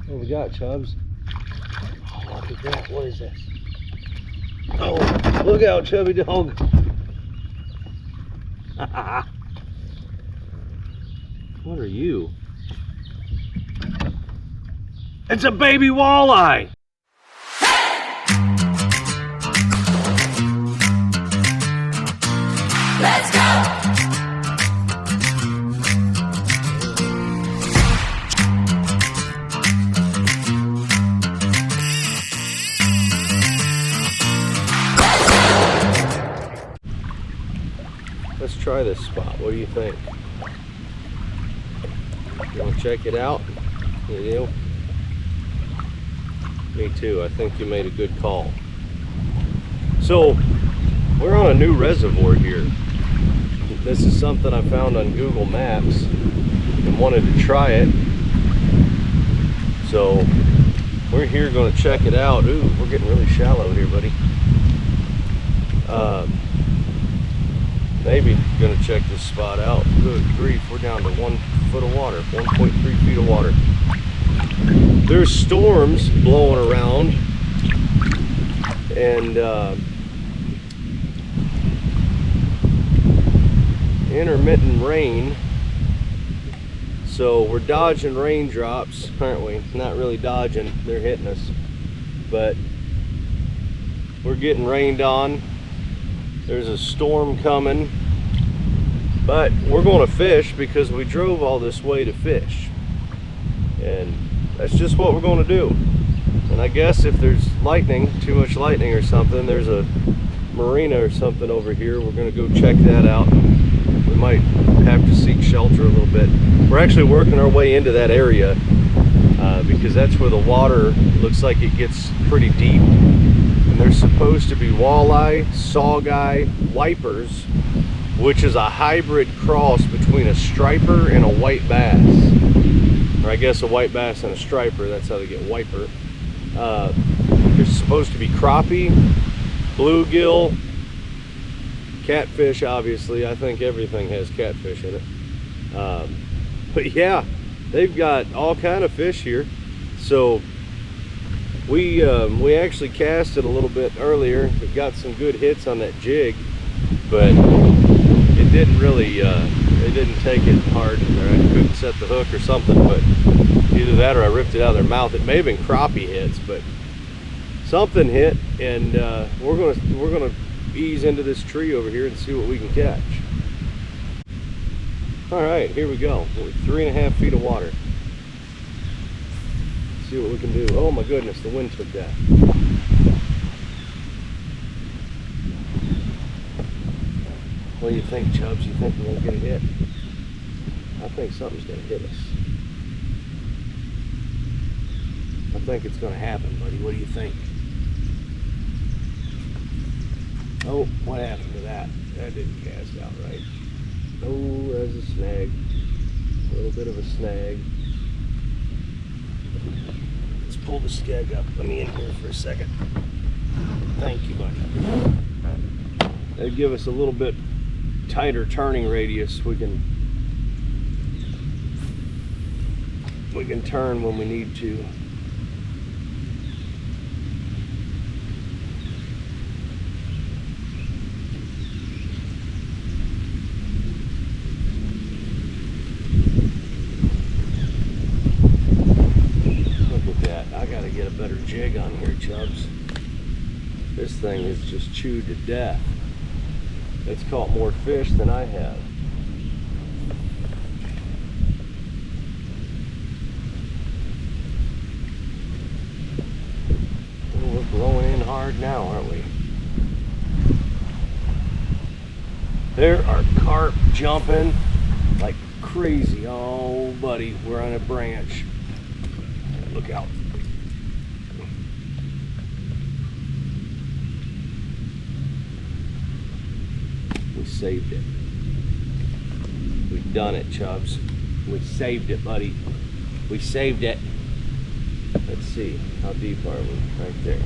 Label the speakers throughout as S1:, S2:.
S1: What we got, Chubs? Oh, look at that. What is this? Oh, look out, chubby dog. What are you? It's a baby walleye.
S2: Let's go!
S1: Let's try this spot. What do you think? You want to check it out? You do? Me too. I think you made a good call. So, we're on a new reservoir here. This is something I found on Google Maps and wanted to try it. So, we're here going to check it out. Ooh, we're getting really shallow here, buddy. Maybe gonna check this spot out. Good grief, we're down to 1 foot of water, 1.3 feet of water. There's storms blowing around and intermittent rain. So we're dodging raindrops, aren't we? Not really dodging, they're hitting us. But we're getting rained on. There's a storm coming, but we're going to fish because we drove all this way to fish, and that's just what we're going to do. And I guess if there's lightning, too much lightning or something, there's a marina or something over here. We're going to go check that out. We might have to seek shelter a little bit. We're actually working our way into that area because that's where the water looks like it gets pretty deep. And there's supposed to be walleye, sawguy, wipers, which is a hybrid cross between a striper and a white bass. Or I guess a white bass and a striper, that's how they get wiper. There's supposed to be crappie, bluegill, catfish, obviously. I think everything has catfish in it. But yeah, they've got all kind of fish here. So we actually cast it a little bit earlier. We got some good hits on that jig, but it didn't really, they didn't take it hard, or I couldn't set the hook or something, but either that or I ripped it out of their mouth. It may have been crappie hits, but something hit, and we're gonna ease into this tree over here and see what we can catch. All right, here we go. We're 3.5 feet of water. See what we can do. Oh my goodness, the wind took that. What do you think, Chubs? You think we're gonna get a hit? I think something's gonna hit us. I think it's gonna happen, buddy. What do you think? Oh, what happened to that? That didn't cast out right. Oh, there's a snag. A little bit of a snag. Let's pull the skeg up. Let me in here for a second. Thank you, buddy. That'd give us a little bit tighter turning radius. We can turn when we need to. Get a better jig on here, Chubs. This thing is just chewed to death. It's caught more fish than I have. Oh, we're blowing in hard now, aren't we? There are carp jumping like crazy. Oh, buddy, we're on a branch. Look out. Saved it. We've done it, Chubs. We saved it, buddy. We saved it. Let's see. How deep are we? Right there. Okay.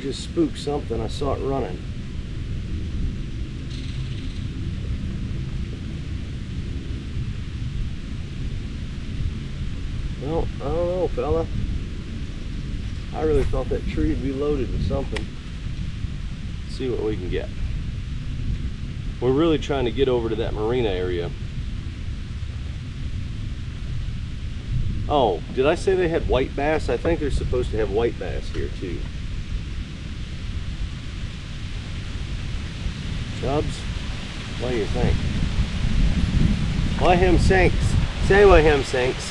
S1: just spooked something. I saw it running. Well, I don't know, fella. I really thought that tree would be loaded with something. Let's see what we can get. We're really trying to get over to that marina area. Oh, did I say they had white bass? I think they're supposed to have white bass here too. Chubs, what do you think? Why him sinks? Say what him sinks.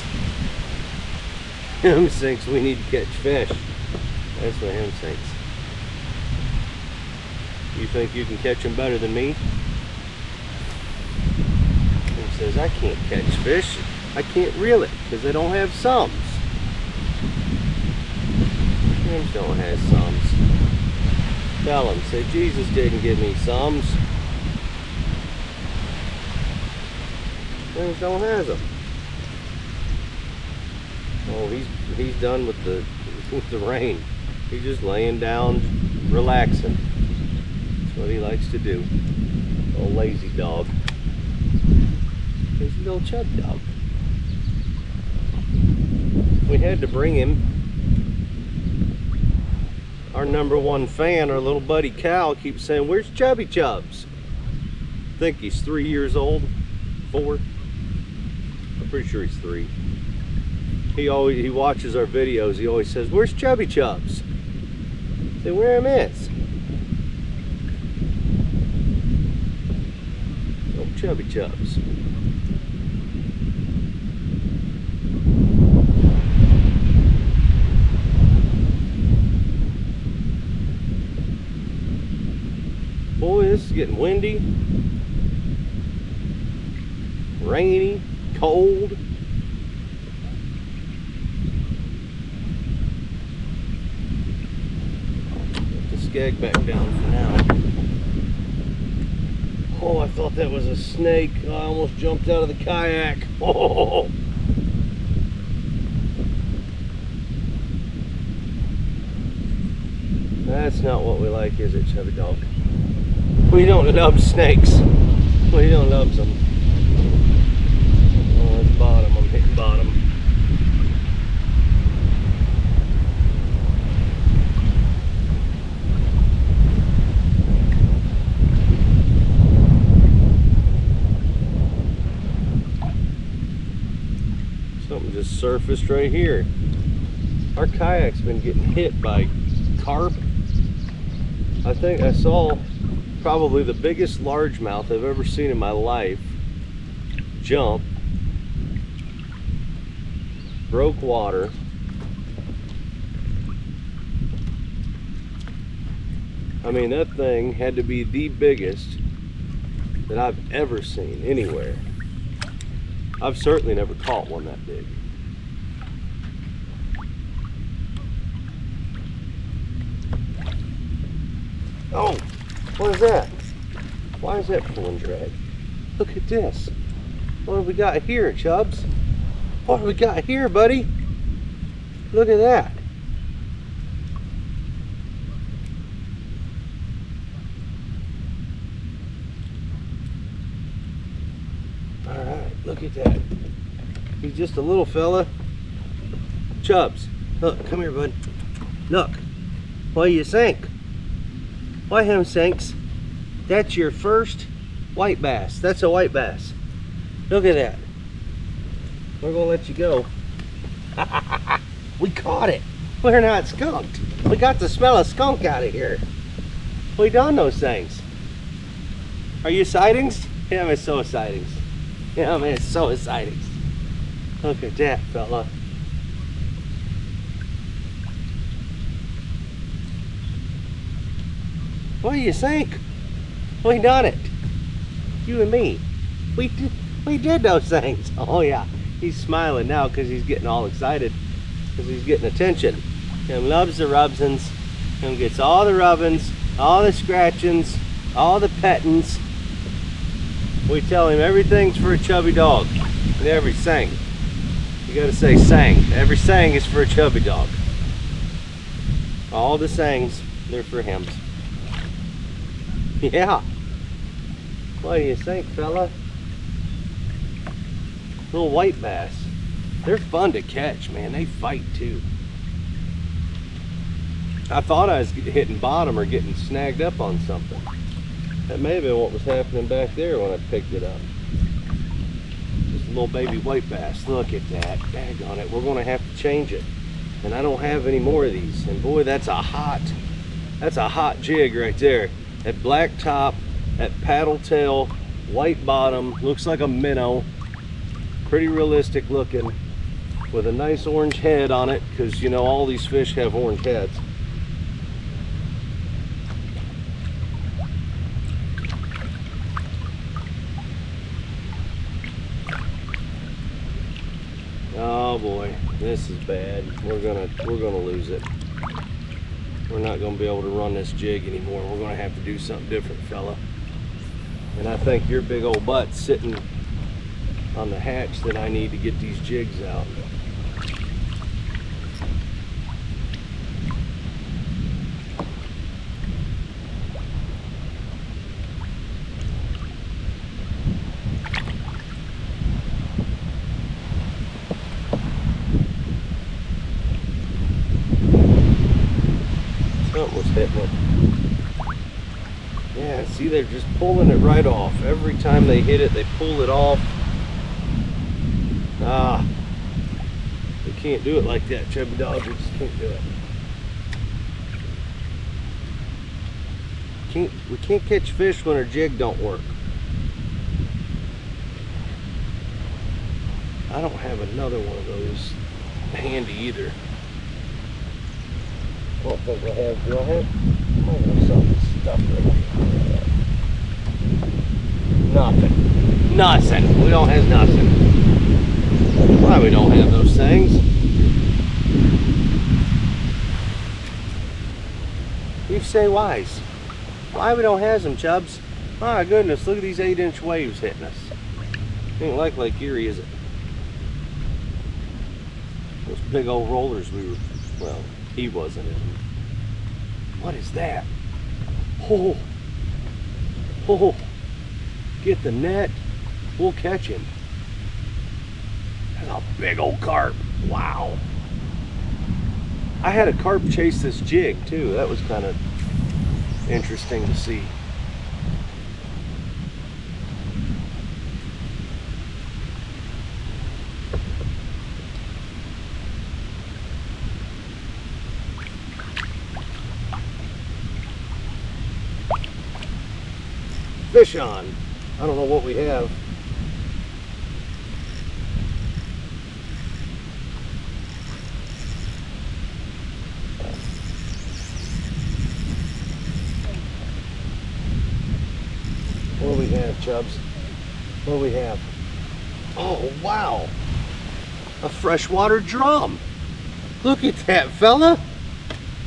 S1: Him sinks, we need to catch fish. That's what him sinks. You think you can catch him better than me? He says, I can't catch fish. I can't reel it because they don't have sums. Him don't have sums. Tell him, say Jesus didn't give me sums. Him don't have them. Oh, he's done with the rain. He's just laying down, relaxing. That's what he likes to do. Little lazy dog. He's a little chub dog. We had to bring him. Our #1 fan, our little buddy Cal, keeps saying, "Where's Chubby Chubs?" I think he's 3 years old, 4. I'm pretty sure he's 3. He watches our videos. He always says, "Where's Chubby Chubs?" I say, "Where him is?" Oh, Chubby Chubs. Boy, this is getting windy, rainy, cold. Put the skeg back down for now. Oh, I thought that was a snake. I almost jumped out of the kayak. Oh. That's not what we like, is it, Chubby Dog? We don't love snakes. We don't love them. Oh, it's bottom. I'm hitting bottom. Something just surfaced right here. Our kayak's been getting hit by carp. I think I saw probably the biggest largemouth I've ever seen in my life jump, broke water. I mean, that thing had to be the biggest that I've ever seen anywhere. I've certainly never caught one that big. Oh, what is that? Why is that pulling drag? Look at this. What have we got here, Chubs? What have we got here, buddy? Look at that. All right, look at that. He's just a little fella. Chubs, look, come here, bud. Look, what do you think? Why him sinks? That's your first white bass. That's a white bass. Look at that. We're gonna let you go. We caught it. We're not skunked. We got the smell of skunk out of here. We done those things. Are you sightings? Yeah, man, so sightings. Yeah, man, so sightings. Look at that, fella. What do you think? We done it. You and me. We did those things. Oh yeah. He's smiling now because he's getting all excited. Because he's getting attention. Him loves the rubsins. Him gets all the rubbins, all the scratchings, all the pettings. We tell him everything's for a chubby dog. And every sang. You gotta say sang. Every sang is for a chubby dog. All the sangs. They're for him. Yeah. What do you think, fella? Little white bass. They're fun to catch, man. They fight too. I thought I was hitting bottom or getting snagged up on something. That may have been what was happening back there when I picked it up. Just a little baby white bass. Look at that. Daggone it. We're going to have to change it. And I don't have any more of these. And boy, that's a hot jig right there. That black top, that paddle tail, white bottom, looks like a minnow. Pretty realistic looking, with a nice orange head on it, because you know all these fish have orange heads. Oh boy, this is bad. We're gonna lose it. We're not gonna be able to run this jig anymore. We're gonna have to do something different, fella. And I think your big old butt's sitting on the hatch that I need to get these jigs out. Something was hitting it. Yeah, see, they're just pulling it right off. Every time they hit it, they pull it off. Ah, we can't do it like that, chubby dog. We just can't do it. We can't catch fish when our jig don't work. I don't have another one of those handy either. I don't think I have. Do I have? I might have some stuff right here. Nothing. Nothing. We don't have nothing. Why we don't have those things? You say why's? Why we don't have them, Chubs? My goodness, look at these 8-inch waves hitting us. Ain't like Lake Erie, is it? Those big old rollers we were, well, he wasn't in. What is that? Oh, oh, get the net. We'll catch him. That's a big old carp. Wow. I had a carp chase this jig too. That was kind of interesting to see. Fish on. I don't know what we have. What do we have, Chubs? What do we have? Oh, wow. A freshwater drum. Look at that, fella.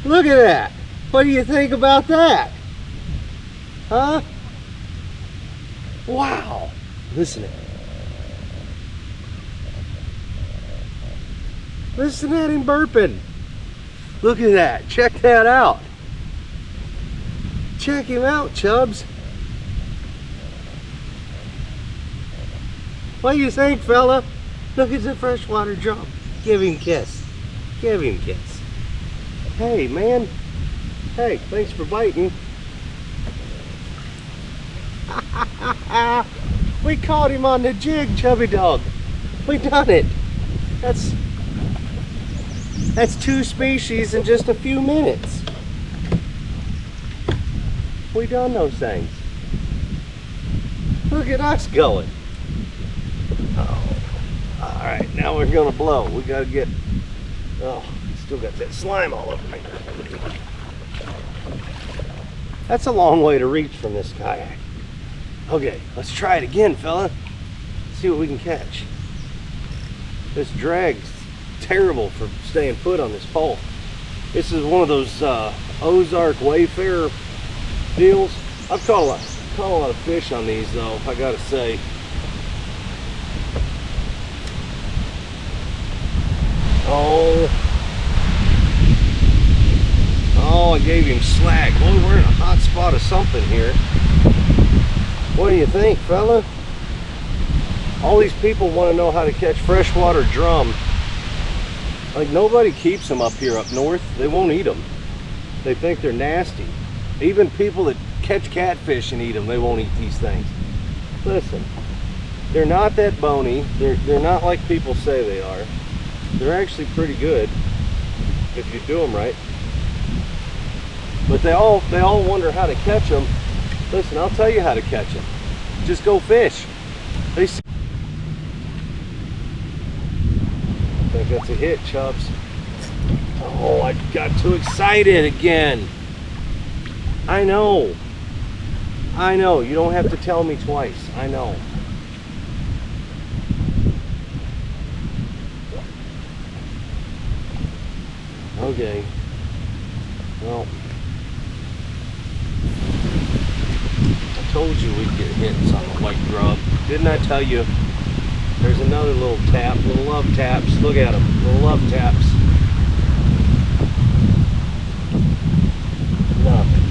S1: Look at that. What do you think about that? Huh? Wow. Listen to it. Listen at him burping. Look at that. Check that out. Check him out, Chubs. What do you think, fella? Look at the freshwater drum. Give him a kiss. Give him a kiss. Hey, man. Hey, thanks for biting. We caught him on the jig, chubby dog. We done it. That's 2 species in just a few minutes. We done those things. Look at us going. Oh, all right, now we're gonna blow. We gotta get, oh, still got that slime all over me. That's a long way to reach from this kayak. Okay, let's try it again, fella. See what we can catch. This drag's terrible for staying put on this pole. This is one of those Ozark Wayfarer deals. I've caught a lot of fish on these though, I gotta say. Oh. Oh, I gave him slack. Boy, we're in a hot spot of something here. What do you think, fella? All these people want to know how to catch freshwater drum. Like, nobody keeps them up here up north. They won't eat them. They think they're nasty. Even people that catch catfish and eat them, they won't eat these things. Listen, they're not that bony. They're not like people say they are. They're actually pretty good if you do them right. But they all wonder how to catch them. Listen, I'll tell you how to catch them. Just go fish. I think that's a hit, Chubs. Oh, I got too excited again. I know. You don't have to tell me twice. I know. Okay. Well, I told you we'd get hits on the white grub. Didn't I tell you? There's another little tap, little love taps. Look at them, little love taps. Nothing.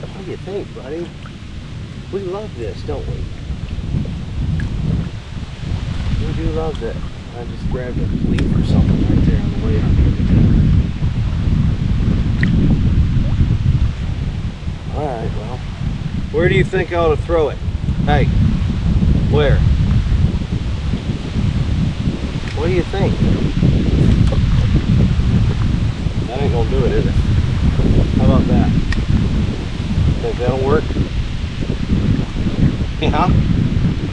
S1: What do you think, buddy? We love this, don't we? We do love that. I just grabbed a leaf or something right there on the way out here. Alright, well, where do you think I ought to throw it? Hey, where? What do you think? That ain't gonna do it, is it? How about that? Think that'll work? Yeah?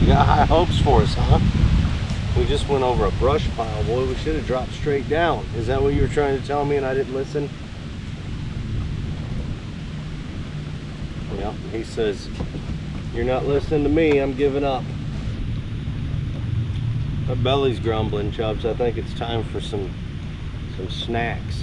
S1: You got high hopes for us, huh? We just went over a brush pile, boy. We should have dropped straight down. Is that what you were trying to tell me and I didn't listen? Yeah, he says, you're not listening to me, I'm giving up. My belly's grumbling, Chubs. I think it's time for some snacks.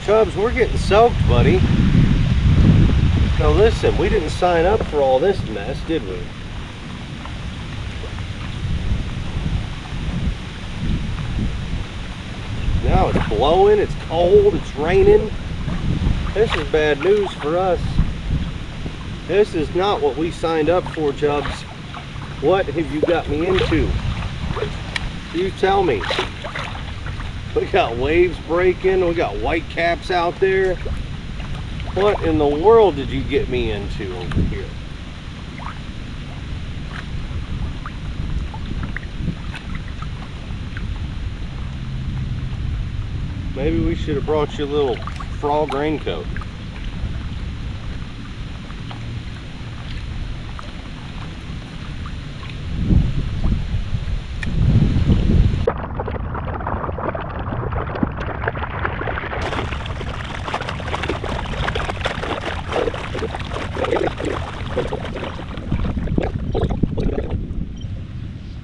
S1: Chubs, we're getting soaked, buddy. Now listen, we didn't sign up for all this mess, did we? Now it's blowing, it's cold, it's raining. This is bad news for us. This is not what we signed up for, Chubs. What have you got me into? You tell me. We got waves breaking, we got white caps out there. What in the world did you get me into over here? Maybe we should have brought you a little frog raincoat.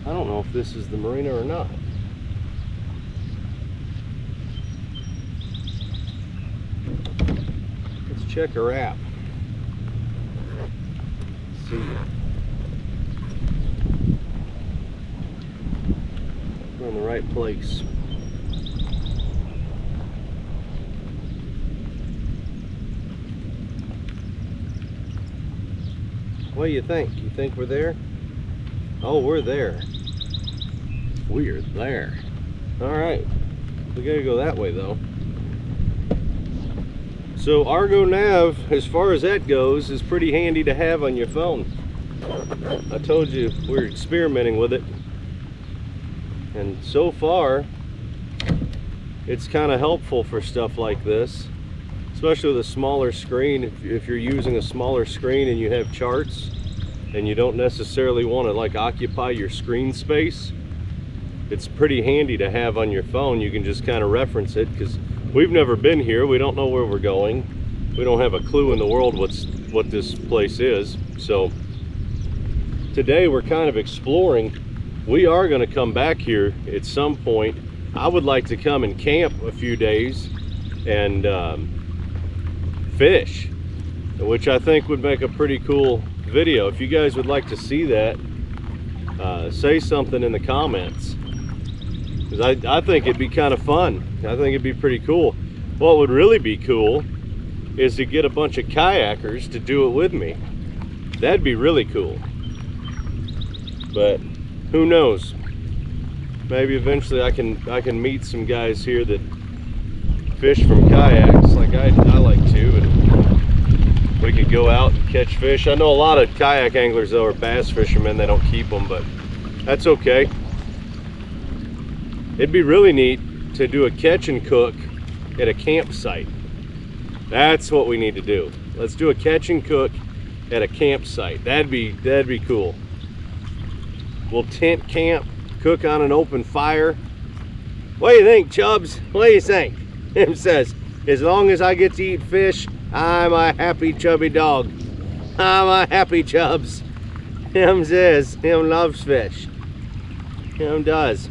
S1: I don't know if this is the marina or not. Let's check her app. See ya. We're in the right place. What do you think? You think we're there? Oh, we're there. We're there. Alright. We gotta go that way though. So Argo Nav, as far as that goes, is pretty handy to have on your phone. I told you we're experimenting with it, and so far it's kind of helpful for stuff like this, especially with a smaller screen. If you're using a smaller screen and you have charts and you don't necessarily want to like occupy your screen space, it's pretty handy to have on your phone. You can just kind of reference it, because we've never been here, we don't know where we're going, we don't have a clue in the world what this place is. So today we're kind of exploring. We are going to come back here at some point. I would like to come and camp a few days and fish, which I think would make a pretty cool video. If you guys would like to see that, say something in the comments, because I think it'd be kind of fun. I think it'd be pretty cool. What would really be cool is to get a bunch of kayakers to do it with me. That'd be really cool. But who knows? Maybe eventually I can meet some guys here that fish from kayaks like I like to, and we could go out and catch fish. I know a lot of kayak anglers though are bass fishermen. They don't keep them, but that's okay. It'd be really neat to do a catch and cook at a campsite. That's what we need to do. Let's do a catch and cook at a campsite. That'd be cool. We'll tent camp, cook on an open fire. What do you think, Chubs? What do you think? Him says, as long as I get to eat fish, I'm a happy chubby dog. I'm a happy Chubs. Him says, him loves fish. Him does.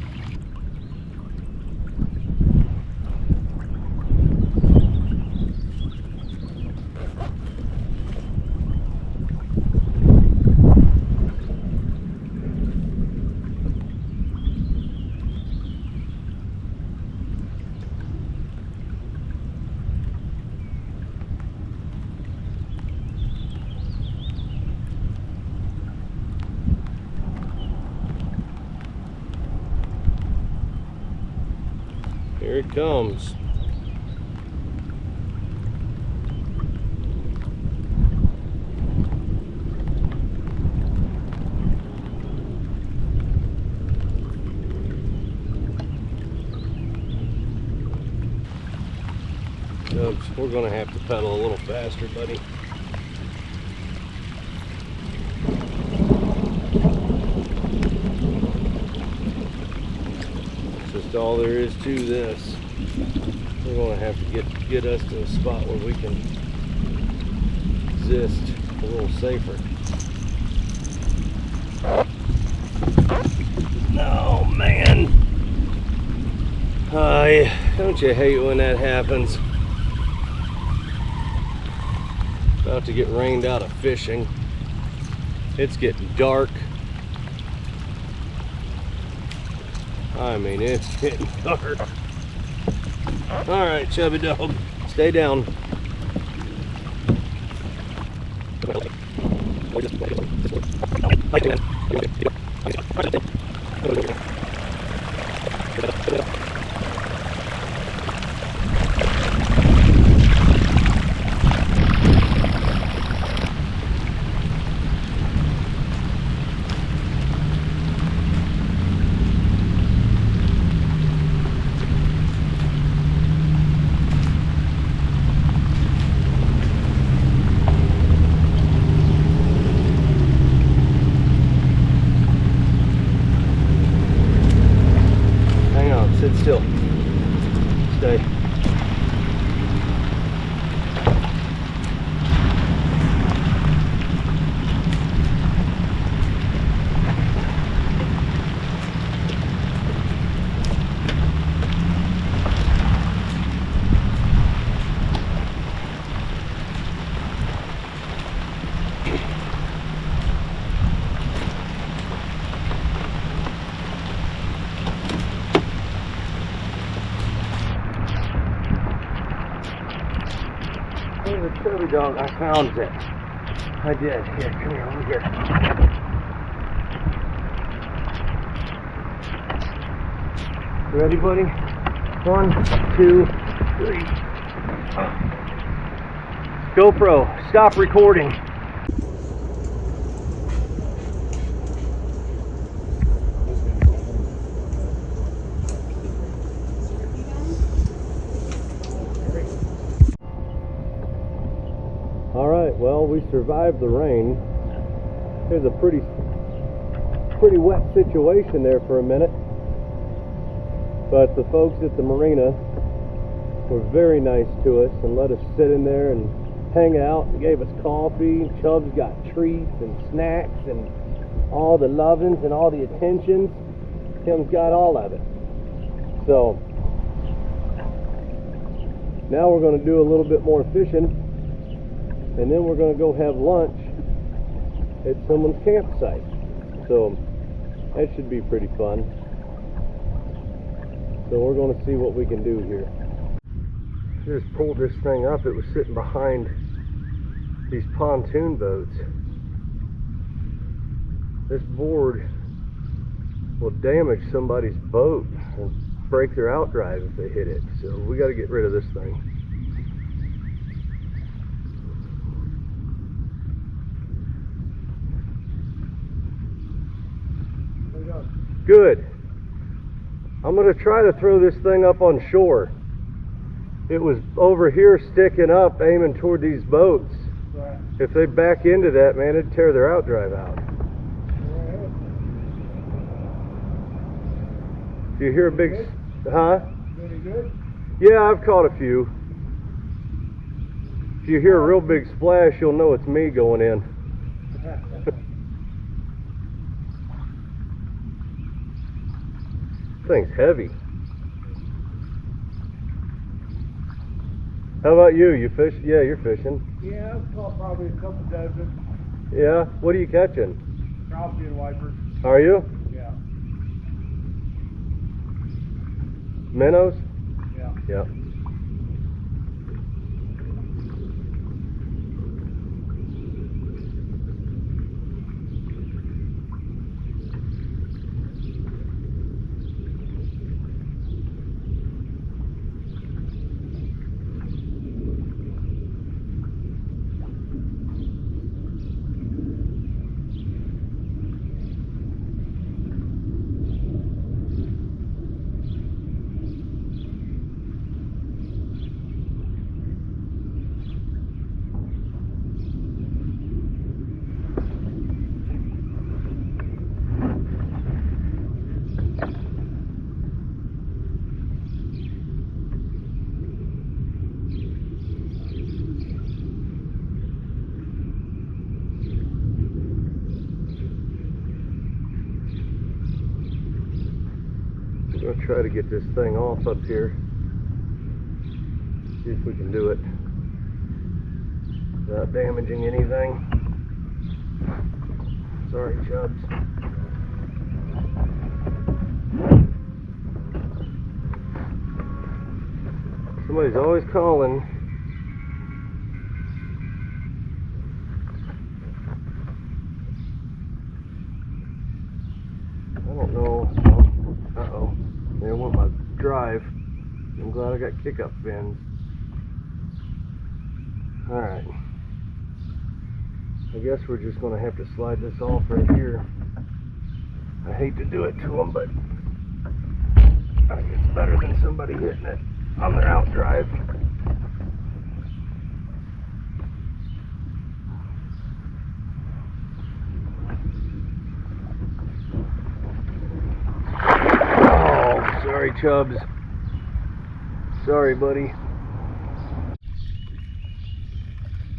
S1: Here it comes. Oops, we're gonna have to pedal a little faster, buddy. That's all there is to this. We're going to have to get us to a spot where we can exist a little safer. Oh man, don't you hate when that happens? About to get rained out of fishing. It's getting dark. I mean, it's getting dark. All right, chubby dog, stay down. Sit still. Stay. There's a chubby dog. I found it. I did. Here, come here, over here. Ready, buddy? 1, 2, 3. GoPro, stop recording. right, well, we survived the rain. It was a pretty wet situation there for a minute. But the folks at the marina were very nice to us and let us sit in there and hang out and gave us coffee. Chubs got treats and snacks and all the lovin's and all the attentions. Tim's got all of it. So now we're going to do a little bit more fishing, and then we're going to go have lunch at someone's campsite. So that should be pretty fun. So we're going to see what we can do here. Just pulled this thing up. It was sitting behind these pontoon boats. This board will damage somebody's boat and break their outdrive if they hit it. So we got to get rid of this thing. Good. I'm going to try to throw this thing up on shore. It was over here sticking up, aiming toward these boats. Right. If they back into that, man, it'd tear their outdrive out. Right. Do you hear a big... Huh? Any good? Yeah, I've caught a few. If you hear a real big splash, you'll know it's me going in. Thing's heavy. How about you? You fish? Yeah, you're fishing.
S2: Yeah, I've caught probably a couple dozen.
S1: Yeah? What are you catching?
S2: Crappie and wipers.
S1: Are you?
S2: Yeah.
S1: Minnows?
S2: Yeah.
S1: Yeah. We're gonna try to get this thing off up here. See if we can do it without damaging anything. Sorry, Chubs. Somebody's always calling. I don't know. Uh-oh. There went my drive. I'm glad I got kick-up fins. Alright. I guess we're just going to have to slide this off right here. I hate to do it to them, but I think it's better than somebody hitting it on their outdrive. Sorry, Chubs. Sorry, buddy.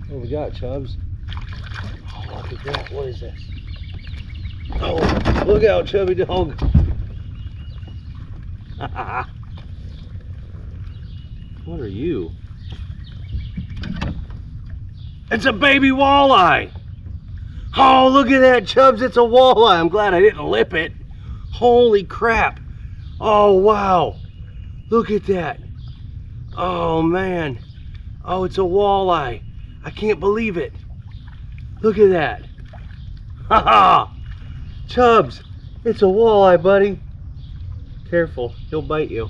S1: What we got, Chubs? Oh, look at that. What is this? Oh, look out, chubby dog. What are you? It's a baby walleye. Oh, look at that, Chubs. It's a walleye. I'm glad I didn't lip it. Holy crap. Oh, wow. Look at that. Oh, man. Oh, it's a walleye. I can't believe it. Look at that. Haha. Chubs, it's a walleye, buddy. Careful, he'll bite you.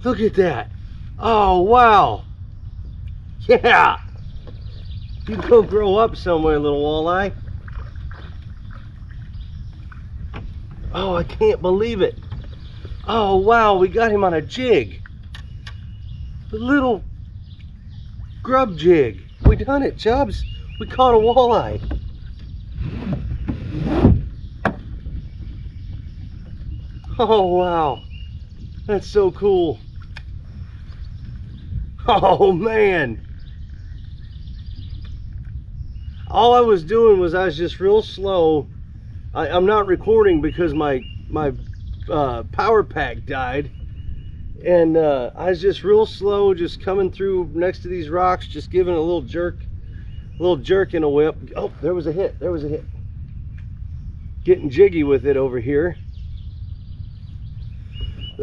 S1: Look at that. Oh, wow. Yeah. You go grow up somewhere, little walleye. Oh, I can't believe it. Oh, wow, we got him on a jig. The little grub jig. We done it, Chubs. We caught a walleye. Oh wow, that's so cool. Oh man. All I was doing was I was just real slow. I'm not recording because my power pack died. And I was just real slow, just coming through next to these rocks, just giving a little jerk in a whip. Oh, there was a hit, Getting jiggy with it over here.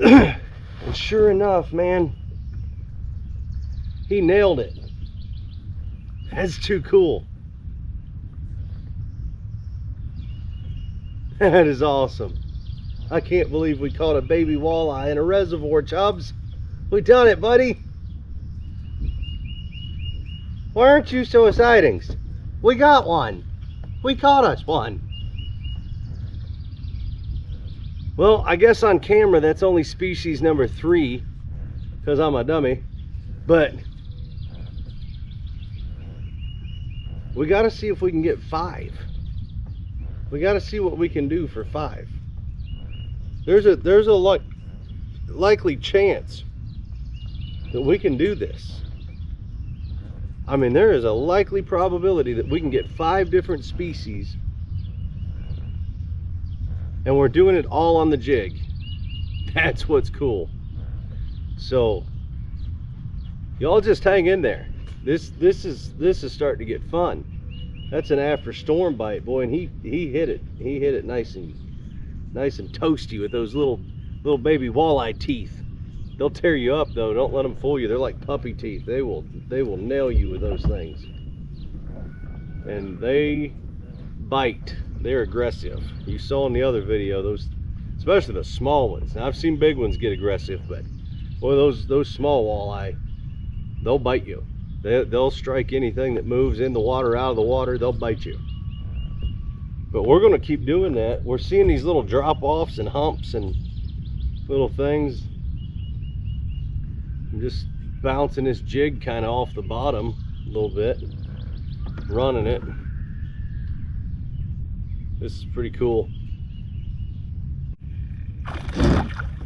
S1: And sure enough, man, he nailed it. That's too cool. That is awesome. I can't believe we caught a baby walleye in a reservoir, Chubs. We done it, buddy. Why aren't you so exciting? We got one. We caught us one. Well, I guess on camera that's only species number 3 because I'm a dummy, but we got to see if we can get 5. We got to see what we can do for 5. There's a likely chance that we can do this. I mean, there is a likely probability that we can get 5 different species, and we're doing it all on the jig. That's what's cool. So y'all just hang in there. This is starting to get fun. That's an after storm bite, boy, and he hit it. He hit it nice and toasty with those little baby walleye teeth. They'll tear you up though. Don't let them fool you. They're like puppy teeth. They will nail you with those things. And they bite. They're aggressive. You saw in the other video, those, especially the small ones. Now, I've seen big ones get aggressive, but boy, those small walleye, they'll bite you. They'll strike anything that moves in the water, out of the water. They'll bite you. But we're going to keep doing that. We're seeing these little drop-offs and humps and little things. I'm just bouncing this jig kind of off the bottom a little bit, running it. This is pretty cool.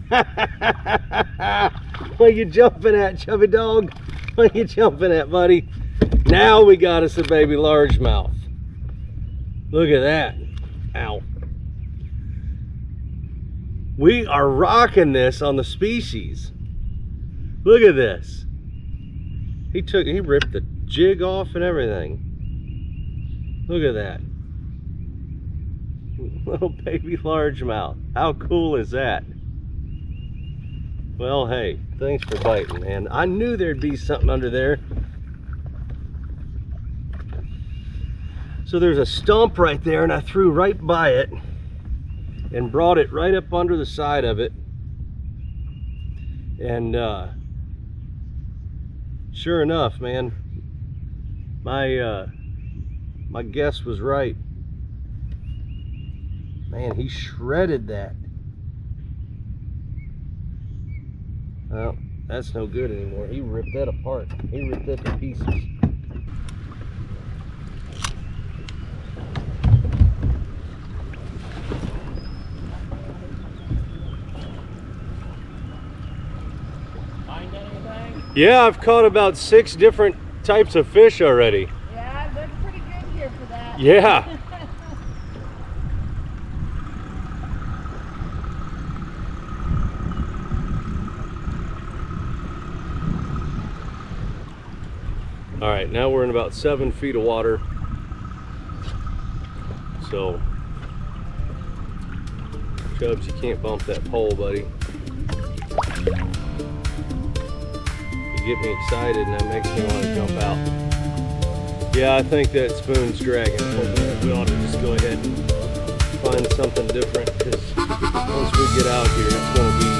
S1: What are you jumping at, chubby dog? What are you jumping at, buddy? Now we got us a baby largemouth. Look at that. Ow. We are rocking this on the species. Look at this. He ripped the jig off and everything. Look at that. Little baby largemouth. How cool is that? Well, hey, thanks for biting, man. I knew there'd be something under there. So there's a stump right there, and I threw right by it and brought it right up under the side of it. And sure enough, man, my guess was right. Man, he shredded that. Well, that's no good anymore. He ripped that apart. He ripped that to pieces.
S2: Find anything?
S1: Yeah, I've caught about 6 different types of fish already.
S3: Yeah, it looks pretty good here for that.
S1: Yeah. All right, now we're in about 7 feet of water. So, Chubs, you can't bump that pole, buddy. You get me excited and that makes me want to jump out. Yeah, I think that spoon's dragging. We ought to just go ahead and find something different, because once we get out here, it's gonna be